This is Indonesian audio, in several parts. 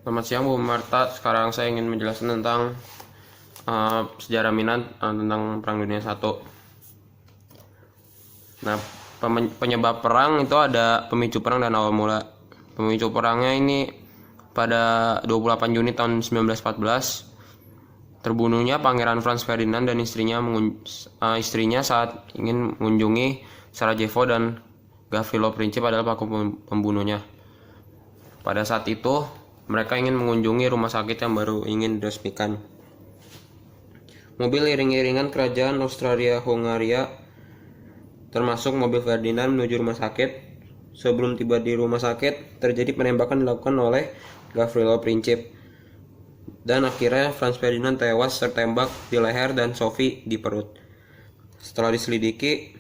Selamat siang Bu Marta. Sekarang saya ingin menjelaskan tentang sejarah Minang tentang Perang Dunia I. Nah, penyebab perang itu ada pemicu perang dan awal mula. Pemicu perangnya ini pada 28 Juni tahun 1914 terbunuhnya Pangeran Franz Ferdinand dan istrinya saat ingin mengunjungi Sarajevo, dan Gavrilo Princip adalah pelaku pembunuhnya. Pada saat itu, mereka ingin mengunjungi rumah sakit yang baru ingin diresmikan. Mobil iring-iringan kerajaan Austria-Hungaria, termasuk mobil Ferdinand, menuju rumah sakit. Sebelum tiba di rumah sakit, terjadi penembakan dilakukan oleh Gavrilo Princip. Dan akhirnya Franz Ferdinand tewas tertembak di leher dan Sophie di perut. Setelah diselidiki,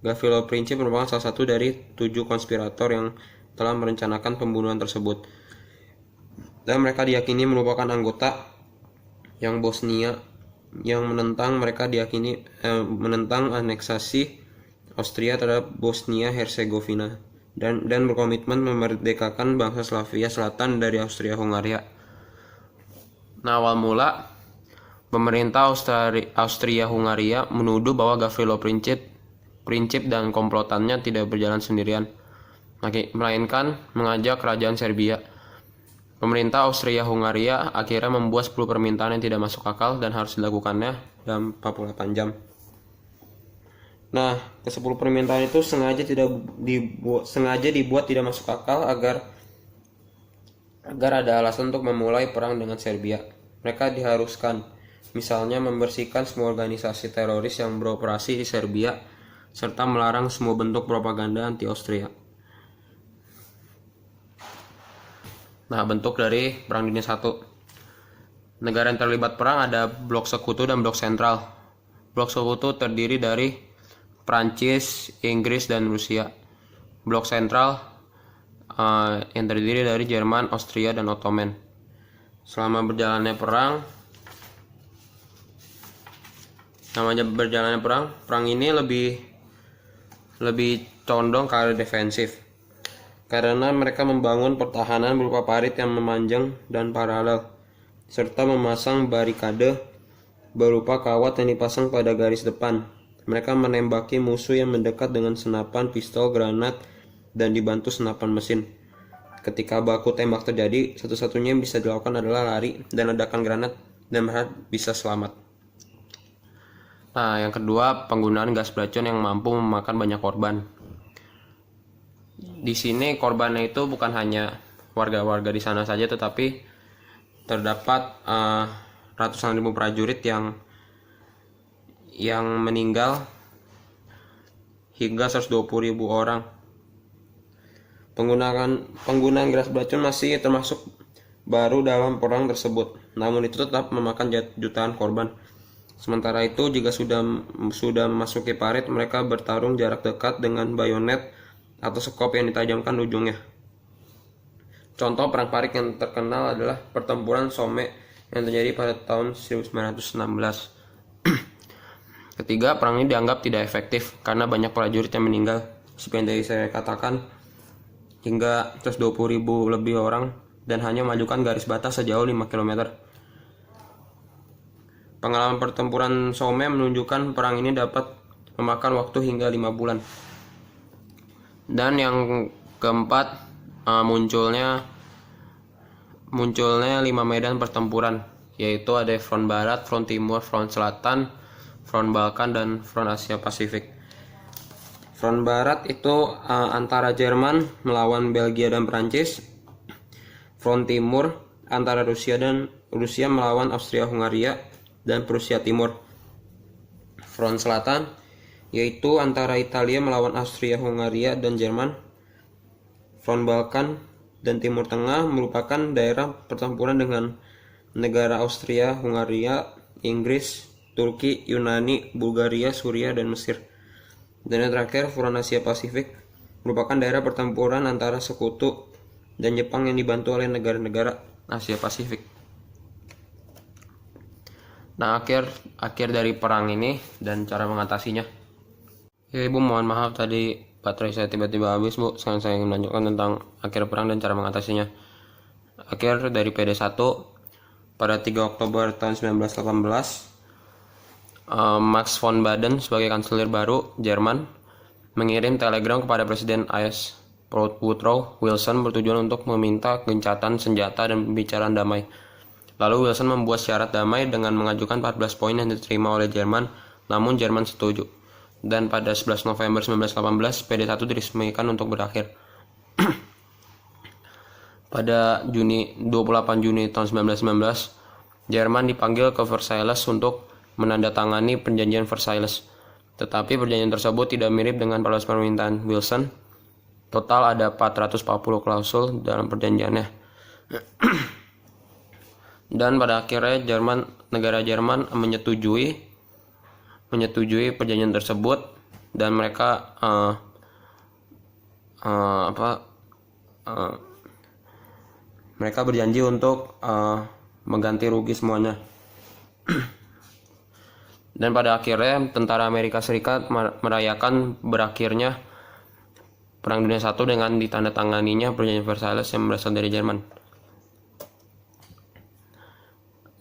Gavrilo Princip merupakan salah satu dari 7 konspirator yang telah merencanakan pembunuhan tersebut. Dan mereka diyakini merupakan anggota yang Bosnia yang menentang menentang aneksasi Austria terhadap Bosnia Herzegovina dan berkomitmen memerdekakan bangsa Slavia Selatan dari Austria-Hungaria. Nah, awal mula pemerintah Austria-Hungaria menuduh bahwa Gavrilo Princip dan komplotannya tidak berjalan sendirian, melainkan mengajak kerajaan Serbia. Pemerintah Austria-Hungaria akhirnya membuat 10 permintaan yang tidak masuk akal dan harus dilakukannya dalam 48 jam. Nah, ke-10 permintaan itu sengaja dibuat tidak masuk akal agar ada alasan untuk memulai perang dengan Serbia. Mereka diharuskan, misalnya, membersihkan semua organisasi teroris yang beroperasi di Serbia serta melarang semua bentuk propaganda anti-Austria. Nah, bentuk dari Perang Dunia I. Negara yang terlibat perang ada blok sekutu dan blok sentral. Blok sekutu terdiri dari Prancis, Inggris, dan Rusia. Blok sentral yang terdiri dari Jerman, Austria, dan Ottoman. Selama berjalannya perang, perang ini lebih condong ke arah defensif, karena mereka membangun pertahanan berupa parit yang memanjang dan paralel, serta memasang barikade berupa kawat yang dipasang pada garis depan. Mereka menembaki musuh yang mendekat dengan senapan pistol, granat, dan dibantu senapan mesin. Ketika baku tembak terjadi, satu-satunya yang bisa dilakukan adalah lari dan ledakan granat dan berharap bisa selamat. Nah, yang kedua, penggunaan gas beracun yang mampu memakan banyak korban. Di sini korbannya itu bukan hanya warga-warga di sana saja, tetapi terdapat ratusan ribu prajurit yang meninggal hingga 120.000 orang. Penggunaan gas beracun masih termasuk baru dalam perang tersebut, namun itu tetap memakan jutaan korban. Sementara itu, jika sudah memasuki parit, mereka bertarung jarak dekat dengan bayonet atau sekop yang ditajamkan ujungnya. Contoh perang parit yang terkenal adalah pertempuran Somme yang terjadi pada tahun 1916. Ketiga, perang ini dianggap tidak efektif karena banyak prajurit yang meninggal. Seperti yang tadi saya katakan, hingga 120.000 lebih orang, dan hanya memajukan garis batas sejauh 5 km. Pengalaman pertempuran Somme menunjukkan perang ini dapat memakan waktu hingga 5 bulan. Dan yang keempat, munculnya 5 medan pertempuran, yaitu ada front barat, front timur, front selatan, front Balkan, dan front Asia Pasifik. Front barat itu antara Jerman melawan Belgia dan Prancis. Front timur antara Rusia melawan Austria-Hungaria dan Prusia Timur. Front selatan yaitu antara Italia melawan Austria-Hungaria dan Jerman. Front Balkan dan Timur Tengah merupakan daerah pertempuran dengan negara Austria-Hungaria, Inggris, Turki, Yunani, Bulgaria, Suriah, dan Mesir. Dan yang terakhir, front Asia Pasifik merupakan daerah pertempuran antara Sekutu dan Jepang yang dibantu oleh negara-negara Asia Pasifik. Nah, akhir dari perang ini dan cara mengatasinya. Ya, Ibu, mohon maaf tadi baterai saya tiba-tiba habis, Bu. Sekarang saya ingin melanjutkan tentang akhir perang dan cara mengatasinya. akhir dari PD1 pada 3 Oktober tahun 1918, Max von Baden sebagai kanselir baru Jerman mengirim telegram kepada Presiden AS Woodrow Wilson bertujuan untuk meminta gencatan senjata dan pembicaraan damai. Lalu Wilson membuat syarat damai dengan mengajukan 14 poin yang diterima oleh Jerman, namun Jerman setuju. Dan pada 11 November 1918, PD1 diresmikan untuk berakhir. Pada 28 Juni tahun 1919, Jerman dipanggil ke Versailles untuk menandatangani perjanjian Versailles. Tetapi perjanjian tersebut tidak mirip dengan 14 permintaan Wilson. Total ada 440 klausul dalam perjanjiannya. Dan pada akhirnya negara Jerman menyetujui perjanjian tersebut, dan mereka mereka berjanji untuk mengganti rugi semuanya. Dan pada akhirnya tentara Amerika Serikat merayakan berakhirnya Perang Dunia I dengan ditandatanganinya perjanjian Versailles yang berasal dari Jerman.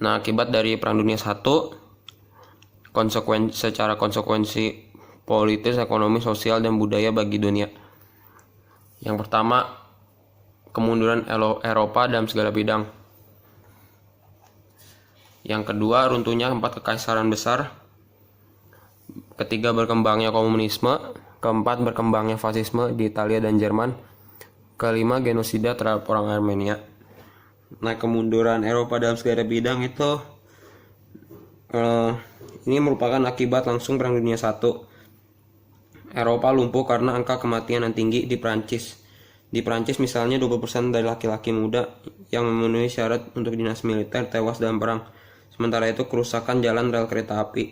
Nah, akibat dari Perang Dunia I, secara konsekuensi politis, ekonomi, sosial, dan budaya bagi dunia. Yang pertama, kemunduran Eropa dalam segala bidang. Yang kedua, runtuhnya 4 kekaisaran besar. Ketiga, berkembangnya komunisme. Keempat, berkembangnya fasisme di Italia dan Jerman. Kelima, genosida terhadap orang Armenia. Nah, kemunduran Eropa dalam segala bidang itu ini merupakan akibat langsung Perang Dunia I. Eropa lumpuh karena angka kematian yang tinggi di Prancis. Di Prancis misalnya 20% dari laki-laki muda yang memenuhi syarat untuk dinas militer tewas dalam perang. Sementara itu kerusakan jalan rel kereta api,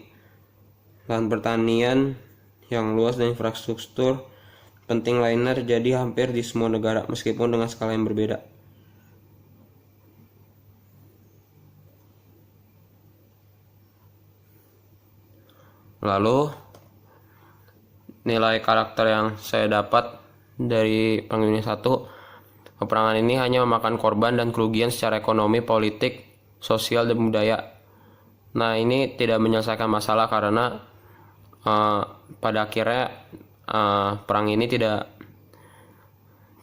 lahan pertanian yang luas, dan infrastruktur penting lainnya terjadi hampir di semua negara meskipun dengan skala yang berbeda. Lalu nilai karakter yang saya dapat dari Perang Dunia I, peperangan ini hanya memakan korban dan kerugian secara ekonomi, politik, sosial, dan budaya. Nah, ini tidak menyelesaikan masalah karena pada akhirnya perang ini tidak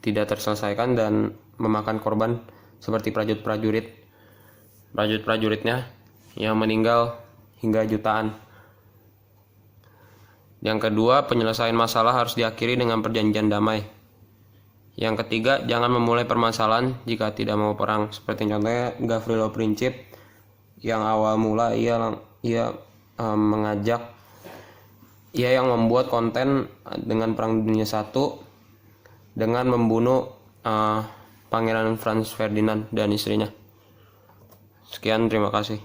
terselesaikan dan memakan korban seperti prajuritnya yang meninggal hingga jutaan. Yang kedua, penyelesaian masalah harus diakhiri dengan perjanjian damai. Yang ketiga, jangan memulai permasalahan jika tidak mau perang. Seperti contohnya Gavrilo Princip yang awal mula ia yang membuat konten dengan Perang Dunia I dengan membunuh Pangeran Franz Ferdinand dan istrinya. Sekian, terima kasih.